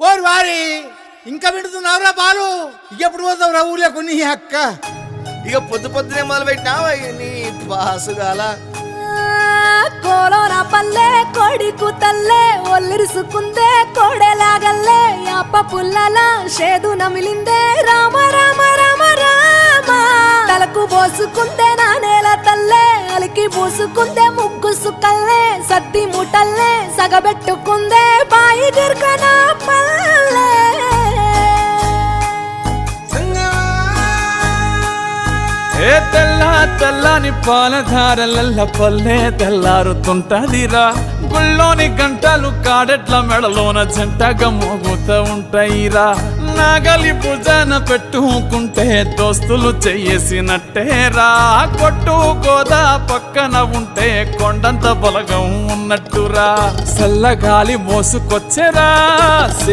ఓరి వారి ఇంకా వింటున్నావురా బాలు ఎప్పుడు పోతావురా ఊర్లో కొన్ని అక్క ఇక పొద్దు పొద్దునే మొదలు పెట్టినావా నీ బాసుగాల కోలోన పల్లె కొడికు తల్లే ఒల్లిరుసుకుందే కోడెలాగల్లే యాప పుల్లల షేదు నమిలిందే రామ రామ రామ రామ తలకు పోసుకుందే నా నేల తల్లే అలికి పూసుకుందే ముగ్గు సుక్కల్లే సద్ది ముటల్లే సగబెట్టుకుందే బాయి గిర్కన పల్లె ఏ తెల్ల తెల్లని పాలధారలల్ల పల్లె తెల్లారుతుంటదిరా గుళ్ళోని గంటలు కాడెట్ల మెడలోన జంటగా మోగుతూ ఉంటాయిరా నాగలి భుజాన పెట్టుకుంటే దోస్తులు చెయ్యేసినట్టేరా కొట్టు గోదా పక్కన ఉంటే కొండంత బలగం ఉన్నట్టురా చల్లగాలి మోసుకొచ్చెరా